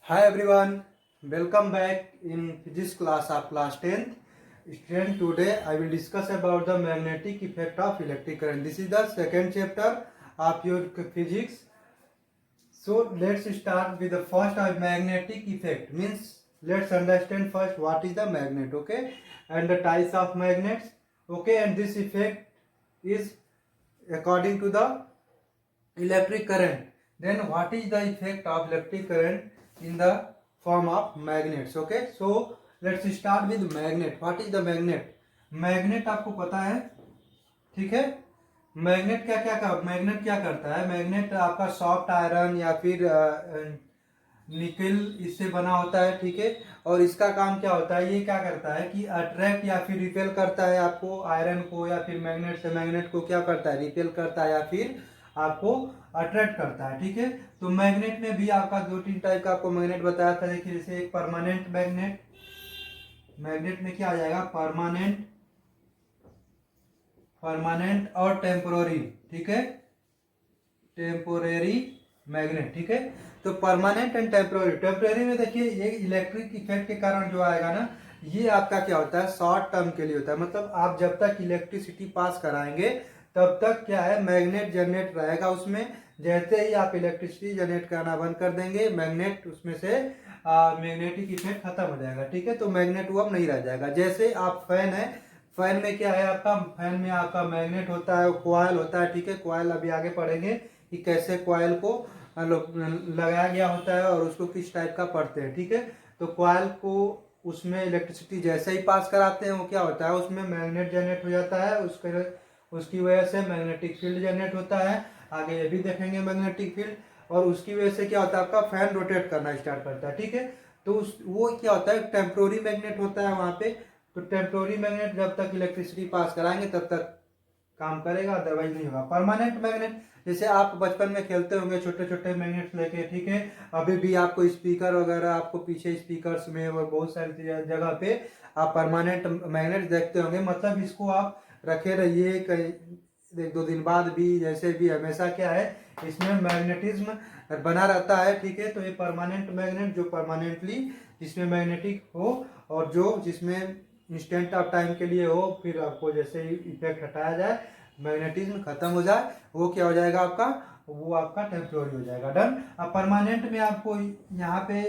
Hi everyone, welcome back in physics class of class 10th. Student, today I will discuss about the magnetic effect of electric current. This is the second chapter of your physics. So let's start with the first of magnetic effect. Means let's understand first what is the magnet, okay, and the types of magnets, okay, and this effect is according to the electric current. Then what is the effect of electric current in the form of magnets? Okay, so let's start with magnet. What is the magnet? Magnet आपको पता है, ठीक है। Magnet क्या करता है? Magnet आपका soft iron या फिर निकल इससे बना होता है, ठीक है। और इसका काम क्या होता है? ये क्या करता है कि अट्रैक्ट या फिर रिपेल करता है आपको आयरन को, या फिर मैग्नेट से मैग्नेट को क्या करता है? रिपेल करता है या फिर आपको अट्रैक्ट करता है, ठीक है। तो मैग्नेट में भी आपका दो तीन टाइप का आपको मैग्नेट बताया था। देखिए, जैसे एक परमानेंट मैग्नेट, मैग्नेट में क्या आ जाएगा? परमानेंट और टेम्पोररी, ठीक है, टेम्पोररी मैग्नेट, ठीक है। तो परमानेंट एंड टेम्पोररी में देखिए, ये इलेक्ट्रिक इफेक्ट के कारण जो आएगा ना, ये आपका क्या होता है? शॉर्ट टर्म के लिए होता है। मतलब आप जब तक इलेक्ट्रिसिटी पास कराएंगे तब तक क्या है? मैग्नेट जनरेट रहेगा उसमें। जैसे ही आप इलेक्ट्रिसिटी जनरेट करना बंद कर देंगे, मैग्नेट उसमें से मैग्नेटिक इफेक्ट खत्म हो जाएगा, ठीक है। तो मैग्नेट वो अब नहीं रह जाएगा। जैसे आप फैन है, फैन में क्या है आपका? फैन में आपका मैग्नेट होता है, कॉइल होता है, ठीक है। कॉइल अभी आगे पढ़ेंगे कि कैसे कॉइल को लगाया गया होता है और उसको किस टाइप का पढ़ते हैं, ठीक है। तो कॉइल को उसमें इलेक्ट्रिसिटी जैसे ही पास कराते हैं, वो क्या होता है? उसमें मैग्नेट जनरेट हो जाता है। उसकी वजह से मैग्नेटिक फील्ड जनरेट होता है। आगे ये भी देखेंगे मैग्नेटिक फील्ड। और उसकी वजह से क्या होता है? आपका फैन रोटेट करना स्टार्ट करता है, ठीक है। तो वो क्या होता है? टेम्पोररी मैग्नेट होता है वहां पे। तो टेम्पोररी मैग्नेट जब तक इलेक्ट्रिसिटी पास कराएंगे तब तक काम करेगा, अदरवाइज नहीं होगा। परमानेंट मैग्नेट, जैसे आप बचपन में खेलते होंगे छोटे छोटे मैग्नेट्स लेके, ठीक है। अभी भी आपको स्पीकर वगैरह, आपको पीछे स्पीकर्स में और बहुत सारी जगह पे आप परमानेंट मैग्नेट देखते होंगे। मतलब इसको आप रखे रहिए, एक दो दिन बाद भी, जैसे भी, हमेशा क्या है? इसमें मैग्नेटिज्म बना रहता है, ठीक है। तो ये परमानेंट मैग्नेट जो परमानेंटली जिसमें मैग्नेटिक हो, और जो जिसमें इंस्टेंट ऑफ टाइम के लिए हो, फिर आपको जैसे ही इफेक्ट हटाया जाए, मैग्नेटिज्म खत्म हो जाए, वो क्या हो जाएगा आपका? वो आपका टेम्पोररी हो जाएगा। डन। अब परमानेंट में आपको यहाँ पे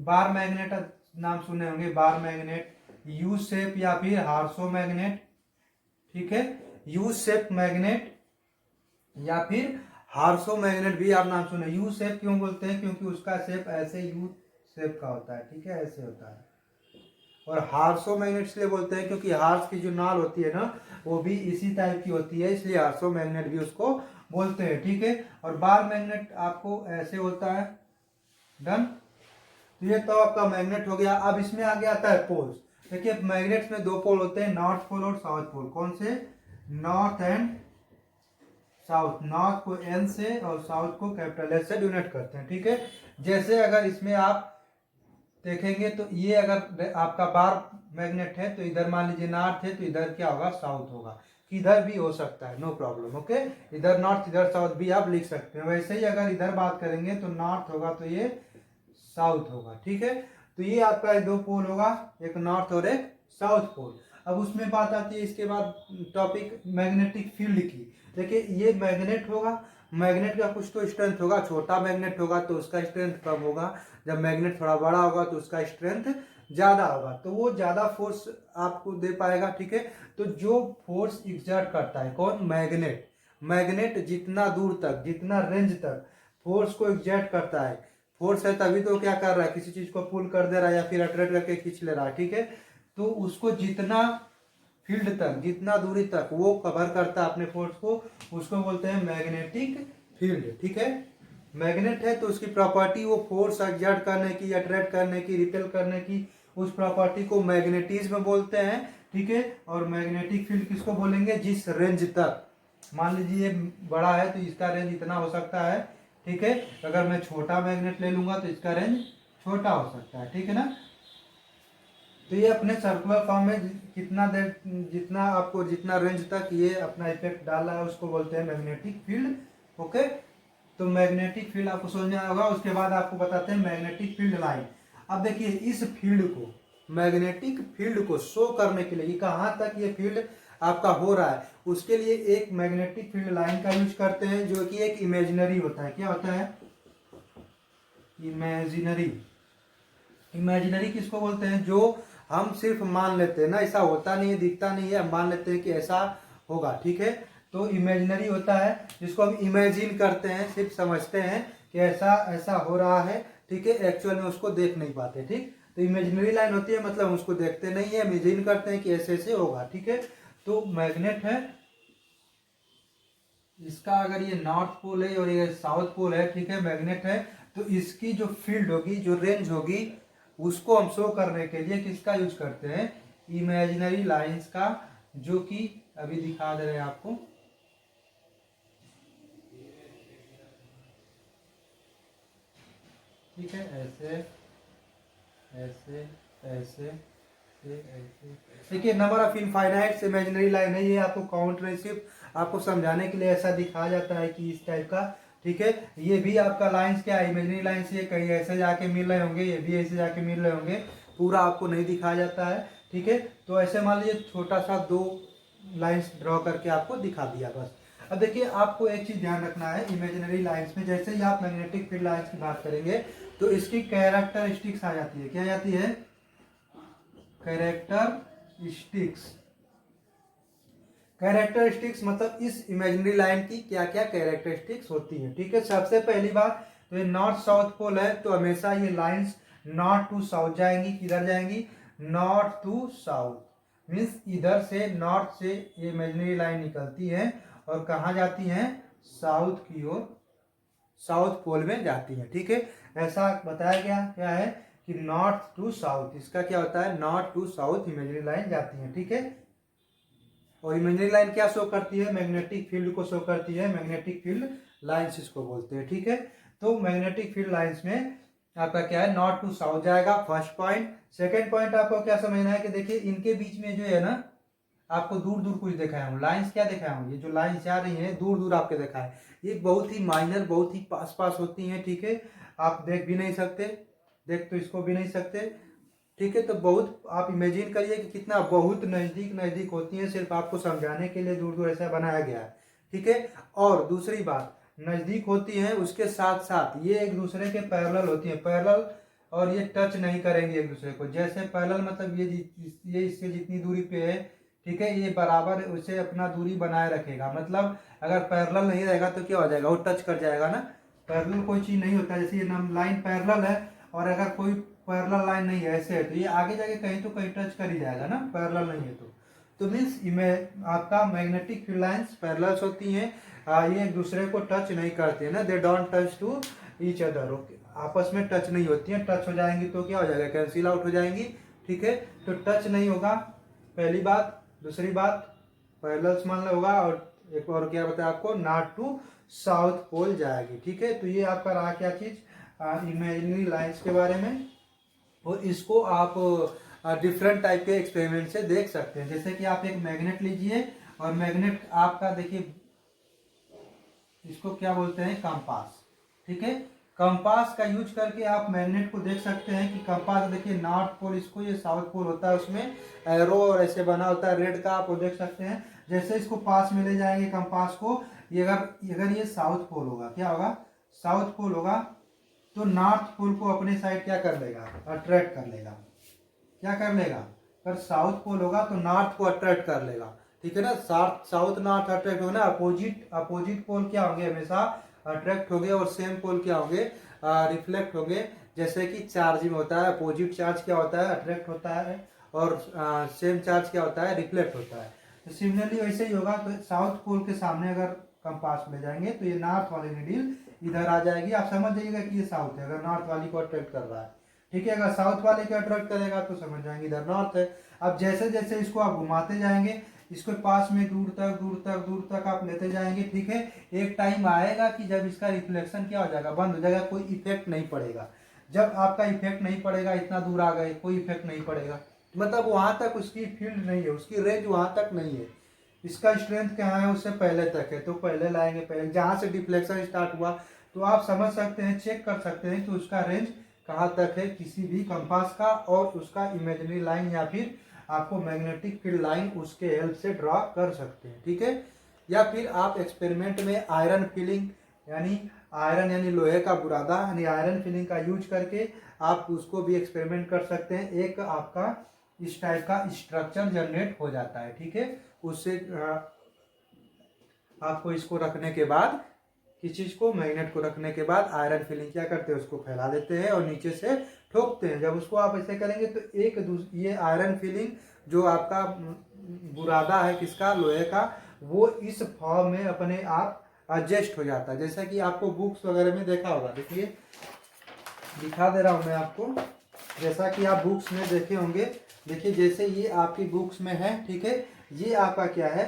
बार मैग्नेट नाम सुने होंगे। बार मैग्नेट, यू शेप या फिर हार्सो मैग्नेट, ठीक है। यू शेप मैग्नेट या फिर हार्सो मैग्नेट भी आप नाम सुने। यू शेप क्यों बोलते हैं? क्योंकि उसका शेप ऐसे यू शेप का होता है, ठीक है, ऐसे होता है। और हार्सो मैग्नेट इसलिए बोलते हैं क्योंकि हार्स की जो नाल होती है ना, वो भी इसी टाइप की होती है, इसलिए हार्सो मैग्नेट भी उसको बोलते हैं, ठीक है। और बार मैग्नेट आपको ऐसे होता है। डन। तो ये तो आपका मैग्नेट हो गया। अब इसमें आगे आता है पोल्स। देखिए, मैग्नेट्स में दो पोल होते हैं, नॉर्थ पोल और साउथ पोल। कौन से? North and south. नॉर्थ को एन से और साउथ को कैपिटल एस से डिनोट करते हैं, ठीक है। जैसे अगर इसमें आप देखेंगे तो ये अगर आपका बार मैग्नेट है तो इधर मान लीजिए नॉर्थ है, तो इधर क्या होगा? साउथ होगा। किधर भी हो सकता है, नो प्रॉब्लम, ओके। इधर नॉर्थ इधर साउथ भी आप लिख सकते हैं। वैसे ही अगर इधर बात करेंगे तो नॉर्थ होगा तो ये साउथ होगा, ठीक है। तो ये आपका दो पोल होगा, एक नॉर्थ और एक साउथ पोल। अब उसमें बात आती है इसके बाद टॉपिक मैग्नेटिक फील्ड की। देखिए, ये मैग्नेट होगा, मैग्नेट का कुछ तो स्ट्रेंथ होगा। छोटा मैग्नेट होगा तो उसका स्ट्रेंथ कम होगा, जब मैग्नेट थोड़ा बड़ा होगा तो उसका स्ट्रेंथ ज्यादा होगा, तो वो ज्यादा फोर्स आपको दे पाएगा, ठीक है। तो जो फोर्स एग्जर्ट करता है कौन? मैग्नेट। मैग्नेट जितना दूर तक, जितना रेंज तक फोर्स को एग्जर्ट करता है, फोर्स है तभी तो क्या कर रहा है? किसी चीज को पुल कर दे रहा है या फिर अट्रैक्ट करके खींच ले रहा है, ठीक है। तो उसको जितना फील्ड तक, जितना दूरी तक वो कवर करता है अपने फोर्स को, उसको बोलते हैं मैग्नेटिक फील्ड, ठीक है। मैग्नेट है तो उसकी प्रॉपर्टी, वो फोर्स एक्सर्ट करने की, अट्रैक्ट करने की, रिपेल करने की, उस प्रॉपर्टी को मैग्नेटिज्म बोलते हैं, ठीक है। और मैग्नेटिक फील्ड किसको बोलेंगे? जिस रेंज तक, मान लीजिए ये बड़ा है तो इसका रेंज इतना हो सकता है, ठीक है। अगर मैं छोटा मैग्नेट ले लूंगा तो इसका रेंज छोटा हो सकता है, ठीक है ना। तो ये अपने सर्कुलर फॉर्म में कितना देर, जितना आपको, जितना रेंज तक ये अपना इफेक्ट डाल रहा है, उसको बोलते हैं मैग्नेटिक फील्ड, ओके। तो मैग्नेटिक फील्ड आपको समझ में आया होगा। उसके बाद आपको बताते हैं मैग्नेटिक फील्ड लाइन। अब देखिए इस फील्ड को, मैग्नेटिक फील्ड को शो करने के लिए कि कहाँ तक ये फील्ड आपका हो रहा है, उसके लिए एक मैग्नेटिक फील्ड लाइन का यूज करते हैं, जो कि एक इमेजिनरी होता है। क्या होता है? इमेजिनरी। इमेजिनरी किसको बोलते हैं? जो हम सिर्फ मान लेते हैं ना, ऐसा होता नहीं है, दिखता नहीं है, हम मान लेते हैं कि ऐसा होगा, ठीक है। तो इमेजिनरी होता है जिसको हम इमेजिन करते हैं, सिर्फ समझते हैं कि ऐसा ऐसा हो रहा है, ठीक है, एक्चुअल में उसको देख नहीं पाते, ठीक। तो इमेजिनरी लाइन होती है, मतलब उसको देखते नहीं है, इमेजिन करते हैं कि ऐसे ऐसे होगा, ठीक है। तो मैग्नेट है, इसका अगर ये नॉर्थ पोल है और ये साउथ पोल है, ठीक है, मैग्नेट है, तो इसकी जो फील्ड होगी, जो रेंज होगी, उसको हम शो करने के लिए किसका यूज करते हैं? इमेजिनरी लाइंस का, जो कि अभी दिखा दे रहे हैं आपको। ठीक है, ऐसे ऐसे ऐसे ऐसे। देखिए number of infinite imaginary line है, ये आपको काउंट नहीं, सिर्फ आपको समझाने के लिए ऐसा दिखाया जाता है कि इस टाइप का, ठीक है। ये भी आपका लाइंस क्या है? इमेजिनरी लाइंस, ये कहीं ऐसे जाके मिल रहे होंगे, ये भी ऐसे जाके मिल रहे होंगे, पूरा आपको नहीं दिखाया जाता है, ठीक है। तो ऐसे मान लीजिए छोटा सा 2 लाइंस ड्रॉ करके आपको दिखा दिया बस। अब देखिए आपको एक चीज ध्यान रखना है इमेजिनरी लाइंस में, जैसे ही आप मैग्नेटिक फील्ड लाइंस की बात करेंगे तो इसकी कैरेक्टरिस्टिक्स आ जाती है। क्या आ जाती है? कैरेक्टरिस्टिक्स। कैरेक्टरिस्टिक्स मतलब इस इमेजिनरी लाइन की क्या क्या कैरेक्टरिस्टिक्स होती है, ठीक है। सबसे पहली बात तो ये नॉर्थ साउथ पोल है, तो हमेशा ये लाइंस नॉर्थ टू साउथ जाएंगी। किधर जाएंगी? North to south. मीन्स इधर से नॉर्थ से ये इमेजिनरी लाइन निकलती है और कहाँ जाती है? साउथ की ओर, साउथ पोल में जाती है, ठीक है। ऐसा बताया गया क्या है कि नॉर्थ टू साउथ, इसका क्या होता है? North to south imaginary line जाती है, ठीक है। और इमेजिनरी लाइन क्या शो करती है? मैग्नेटिक फील्ड को शो करती है, मैग्नेटिक फील्ड लाइंस इसको बोलते हैं, ठीक है। तो मैग्नेटिक फील्ड लाइंस में आपका क्या है? नॉर्थ टू साउथ जाएगा, फर्स्ट पॉइंट। सेकेंड पॉइंट आपको क्या समझना है कि देखिए इनके बीच में जो है ना, आपको दूर दूर कुछ दिखाया हूँ, लाइंस क्या दिखाया हूँ? ये जो लाइंस जा रही है दूर दूर आपके दिखा है, ये बहुत ही माइनर, बहुत ही पास पास होती हैं, ठीक है। आप देख भी नहीं सकते, देख तो इसको भी नहीं सकते, ठीक है। तो बहुत आप इमेजिन करिए कि कितना बहुत नज़दीक नज़दीक होती हैं, सिर्फ आपको समझाने के लिए दूर दूर ऐसा बनाया गया है, ठीक है। और दूसरी बात, नज़दीक होती हैं, उसके साथ साथ ये एक दूसरे के पैरेलल होती हैं, पैरेलल, और ये टच नहीं करेंगे एक दूसरे को। जैसे पैरेलल मतलब ये इससे जितनी दूरी पे है, ठीक है, ये बराबर उसे अपना दूरी बनाए रखेगा। मतलब अगर पैरेलल नहीं रहेगा तो क्या हो जाएगा? वो टच कर जाएगा ना। पैरेलल कोई चीज़ नहीं होता, जैसे ये लाइन पैरेलल है और अगर कोई पैरेलल लाइन नहीं है ऐसे है, तो ये आगे जाके कहीं तो कहीं टच कर ही जाएगा ना, पैरेलल नहीं है तो मीन्स आपका मैग्नेटिक फील्ड लाइंस पैरेलल्स होती हैं, ये एक दूसरे को टच नहीं करते हैं ना, they don't touch to each other, okay, आपस में टच नहीं होती हैं। टच हो जाएंगी तो क्या हो जाएगा? कैंसिल आउट हो जाएंगी, ठीक है। तो टच नहीं होगा, पहली बात। दूसरी बात, पैरेलल्स मान लो होगा, और एक और क्या बताया आपको? नॉर्थ टू साउथ पोल जाएगी, ठीक है। तो ये आपका रहा क्या चीज? इमेजिनरी लाइंस के बारे में। और इसको आप डिफरेंट टाइप के एक्सपेरिमेंट से देख सकते हैं। जैसे कि आप एक मैग्नेट लीजिए, और मैग्नेट आपका देखिए, इसको क्या बोलते हैं? कंपास, ठीक है। कंपास का यूज करके आप मैग्नेट को देख सकते हैं कि कंपास देखिए नॉर्थ पोल, इसको ये साउथ पोल होता है, उसमें एरो और ऐसे बना होता है रेड का, आप वो देख सकते हैं। जैसे इसको पास में ले जाएंगे कंपास को, ये अगर ये साउथ पोल होगा, क्या होगा? साउथ पोल होगा, तो नॉर्थ पोल को अपने साइड क्या कर लेगा? अट्रैक्ट कर लेगा। क्या कर लेगा? अगर साउथ पोल होगा तो नॉर्थ को अट्रैक्ट कर लेगा, ठीक है ना। साउथ नॉर्थ अट्रैक्ट होगा ना, अपोजिट पोल क्या होंगे? हमेशा अट्रैक्ट होंगे, और सेम पोल क्या होंगे? रिफ्लेक्ट होंगे। जैसे कि चार्ज में होता है, अपोजिट चार्ज क्या होता है? अट्रैक्ट होता है, और सेम चार्ज क्या होता है? रिफ्लेक्ट होता है। तो सिमिलरली वैसे ही होगा, तो साउथ पोल के सामने अगर कंपास में जाएंगे तो ये नॉर्थ वाली नीडल इधर आ जाएगी। आप समझ जाइएगा कि ये साउथ है, अगर नॉर्थ वाली को अट्रैक्ट कर रहा है, ठीक है। अगर साउथ वाले को अट्रैक्ट करेगा तो समझ जाएंगे इधर नॉर्थ है। अब जैसे जैसे इसको आप घुमाते जाएंगे, इसको पास में दूर तक दूर तक दूर तक आप लेते जाएंगे, ठीक है। एक टाइम आएगा कि जब इसका रिफ्लेक्शन क्या हो जाएगा? बंद हो जाएगा, कोई इफेक्ट नहीं पड़ेगा। जब आपका इफेक्ट नहीं पड़ेगा, इतना दूर आ गए, कोई इफेक्ट नहीं पड़ेगा, मतलब वहां तक उसकी फील्ड नहीं है, उसकी रेंज वहां तक नहीं है। इसका स्ट्रेंथ कहाँ है? उससे पहले तक है, तो पहले लाएंगे, पहले जहां से डिफ्लेक्शन स्टार्ट हुआ तो आप समझ सकते हैं, चेक कर सकते हैं कि उसका रेंज कहाँ तक है किसी भी कंपास का, और उसका इमेजिनरी लाइन या फिर आपको मैग्नेटिक फील्ड लाइन उसके हेल्प से ड्रॉ कर सकते हैं, ठीक है। या फिर आप एक्सपेरिमेंट में आयरन फिलिंग यानी आयरन यानी लोहे का बुरादा यानी आयरन फिलिंग का यूज करके आप उसको भी एक्सपेरिमेंट कर सकते हैं। एक आपका इस टाइप का स्ट्रक्चर जनरेट हो जाता है, ठीक है। उससे आपको इसको रखने के बाद, किस चीज को, मैग्नेट को रखने के बाद आयरन फिलिंग क्या करते हैं, उसको फैला देते हैं और नीचे से ठोकते हैं। जब उसको आप ऐसे करेंगे तो ये आयरन फिलिंग जो आपका बुरादा है किसका, लोहे का, वो इस फॉर्म में अपने आप एडजस्ट हो जाता है। जैसा कि आपको बुक्स वगैरह में देखा होगा, देखिए दिखा दे रहा हूं मैं आपको, जैसा कि आप बुक्स में देखे होंगे। देखिए जैसे ये आपकी बुक्स में है, ठीक है, ये आपका क्या है,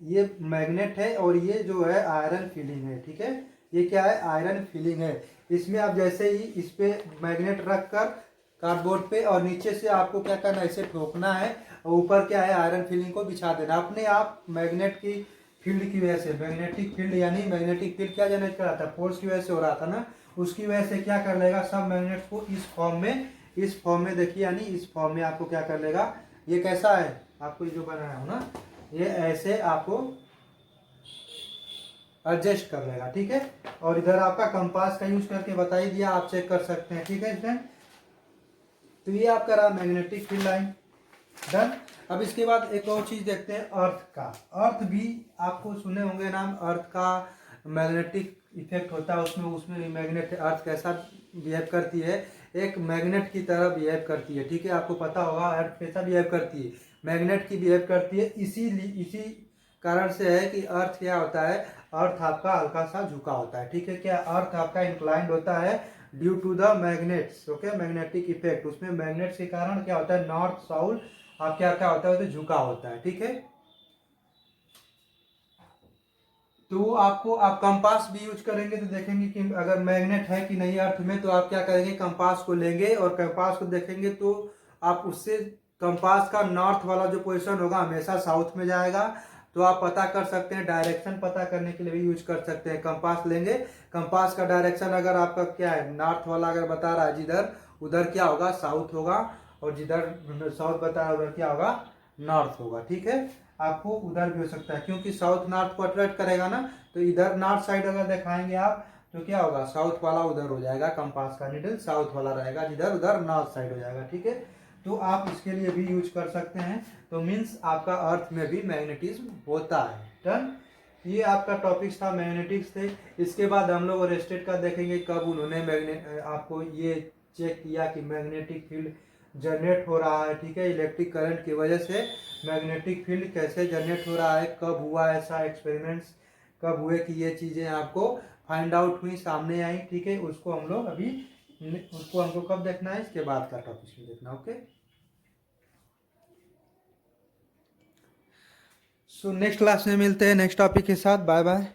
ये मैग्नेट है और ये जो है आयरन फिलिंग है, ठीक है। ये क्या है, आयरन फिलिंग है। इसमें आप जैसे ही इस पे मैग्नेट रख कर कार्डबोर्ड पे और नीचे से आपको क्या करना है, इसे ठोकना है और ऊपर क्या है, आयरन फिलिंग को बिछा देना। अपने आप मैग्नेट की फील्ड की वजह से, मैग्नेटिक फील्ड यानी मैग्नेटिक फील्ड क्या जनरेट कर रहा था, फोर्स की वजह से हो रहा था ना, उसकी वजह से क्या कर लेगा, सब मैग्नेट को इस फॉर्म में देखिए, यानी इस फॉर्म में आपको क्या कर लेगा, ये कैसा है, आपको जो बनाया हो ना, ये ऐसे आपको एडजस्ट कर लेगा, ठीक है। और इधर आपका कंपास का यूज करके बता ही दिया, आप चेक कर सकते हैं, ठीक है स्टूडेंट। तो ये आपका रहा मैग्नेटिक फील्ड लाइन, डन। अब इसके बाद एक और चीज देखते हैं, अर्थ का। अर्थ भी आपको सुने होंगे नाम, अर्थ का मैग्नेटिक इफेक्ट होता है उसमें भी मैग्नेट, अर्थ कैसा बिहेव करती है, एक मैग्नेट की तरह बिहेव करती है, ठीक है। आपको पता होगा अर्थ कैसा बिहेव करती है, मैग्नेट की बिहेव करती है। इसी कारण से है कि अर्थ क्या होता है, अर्थ आपका हल्का सा झुका होता है, ठीक है। क्या अर्थ आपका इंक्लाइंड होता है due to the magnets, okay, magnetic effect. उसमें मैग्नेट्स के कारण क्या होता है, नॉर्थ साउथ आप क्या क्या होता है, तो झुका होता है, ठीक है। तो आपको आप कंपास भी यूज करेंगे तो देखेंगे कि अगर मैग्नेट है कि नहीं अर्थ में, तो आप क्या करेंगे, कंपास को लेंगे और कंपास को देखेंगे तो आप उससे कंपास का नॉर्थ वाला जो पोजीशन होगा हमेशा साउथ में जाएगा। तो आप पता कर सकते हैं, डायरेक्शन पता करने के लिए भी यूज कर सकते हैं। कंपास लेंगे, कंपास का डायरेक्शन अगर आपका क्या है, नॉर्थ वाला अगर बता रहा है जिधर, उधर क्या होगा, साउथ होगा, और जिधर साउथ बता रहा है उधर क्या होगा, नॉर्थ होगा, ठीक है। आपको उधर भी हो सकता है क्योंकि साउथ नॉर्थ को अट्रैक्ट करेगा ना, तो इधर नॉर्थ साइड अगर दिखाएंगे आप तो क्या होगा, साउथ वाला उधर हो जाएगा, कंपास का निडल साउथ वाला रहेगा, जिधर उधर नॉर्थ साइड हो जाएगा, ठीक है। तो आप इसके लिए भी यूज कर सकते हैं। तो मीन्स आपका अर्थ में भी मैग्नेटिज्म होता है, डन। ये आपका टॉपिक्स था, मैग्नेटिक्स थे। इसके बाद हम लोग रेस्टेड का देखेंगे, कब उन्होंने आपको ये चेक किया कि मैग्नेटिक फील्ड जनरेट हो रहा है, ठीक है, इलेक्ट्रिक करंट की वजह से मैग्नेटिक फील्ड कैसे जनरेट हो रहा है, कब हुआ ऐसा एक्सपेरिमेंट्स, कब हुए कि ये चीज़ें आपको फाइंड आउट हुई, सामने आई, ठीक है। उसको हम लोग अभी, उसको हमको कब देखना है, इसके बाद का टॉपिक में देखना, ओके। सो नेक्स्ट क्लास में मिलते हैं नेक्स्ट टॉपिक के साथ, बाय बाय।